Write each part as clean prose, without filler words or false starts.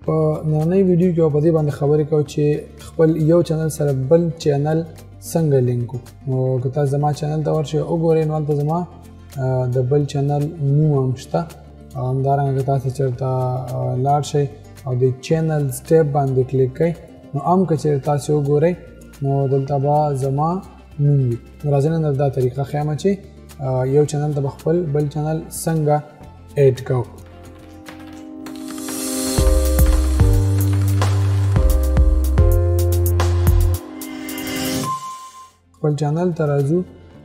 په نننۍ ویډیو کې په دې باندې خبرې کوو چې خپل یو چینل سره بل چینل څنګه لینک کو. نو که تاسو زما چینل ته ورشئ وګورئ نو هلته زما د بل چینل نوم هم شته. همدارنګه که تاسو چېرته لاړ شئ او د چینلز ټیب باندې کلیک کړئ نو هم که چېرې تاسو وګورئ نو دلته به زما نوم وي. نو راځئ نن دا طریقه ښیم چې یو چینل ته به خپل بل چینل څنګه ایډ کوو. خپل چینل ته راځو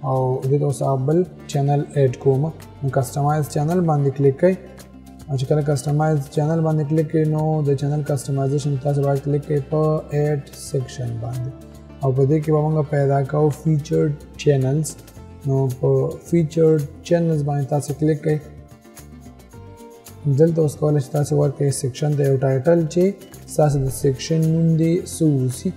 او دې ته اوس بل چینل ایډ کوم. نو کسټمایز چینل باندې کلیک کړئ او چې کله کسټمایز چینل باندې کلیک کړئ نو د چینل کسټمایزیشن تاسو باید کلیک کړئ په ایډ سیکشن باندې او په دې کې به موږ پیدا کوو فیچرډ چینلز. نو په فیچرډ چینلز باندې تاسو کلیک کړئ. دلته اوس کولی شئ تاسو ورکړئ سیکشن ته یو ټایټل چې ستاسو د سیکشن نوم دې څه اوسي.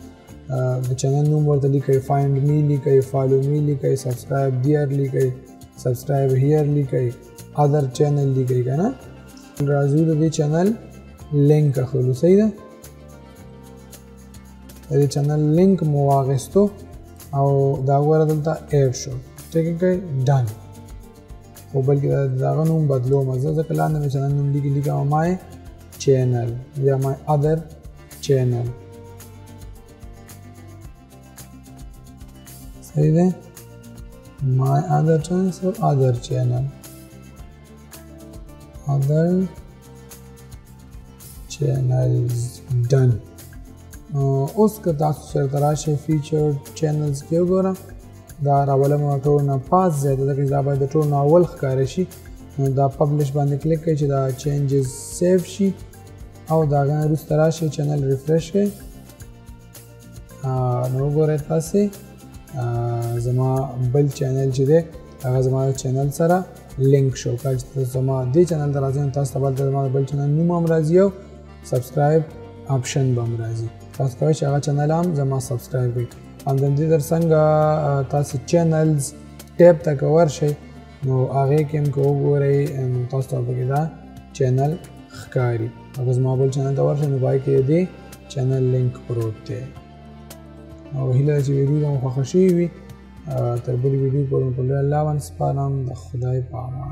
د چینل نوم ورته لیکئ، فایند می لیکئ، فالو می لیکئ، سبسکرایب دیئر لیکئ، سبسکرایب هیر لیکئ، ادر چینل لیکئ که نه. راځو د دې چینل لینک اخلو. صحیح ده؟ د دې چینل لینک مو واخیستو او دا ګوره دلته ایډ شو. ټیک کړئ ډن. خو بلکې د هغه نوم بدلوم زه ځکه لاندې مې چینل نوم لیکم مای چینل یا مای ادر چینل. صحیح ده؟ my other channels or other channel channels done. اوس که تاسو چېرته راشئ فیچرډ چینلز کې وګورم دا راوله مې ټول نه پاس ځای ته ځکه چې دا باید د ټول نه اول ښکاره شي. نو دا پبلش باندې کلیک کړئ چې دا چینجز سیو شي او د هغه نه وروسته راشئ چینل ریفریش کړئ. نو وګورئ تاسې زما بل چینل چې دی هغه زما چینل سره لینک شو. کله چې زما دې چینل ته راځئ نو تاسو ته به زما بل چینل نوم هم راځي او سبسکرایب آپشن به هم راځي. تاسو کولی چې هغه چینل هم زما سبسکرایب کړئ. همدندې در څنګه تاسو چینلز ټیب ته که ورشئ نو هغې کې هم که وګورئ نو تاسو ته پکې دا چینل ښکاري. او که زما بل چینل ته ورشئ نو په هغې کې د دې چینل لینک پروت دی. او هیله ده چې ویډیو مو خوښه شوې وي. تر بلې ویډیو پورې مو په لوی الله باندې سپارم. د خدای په امان.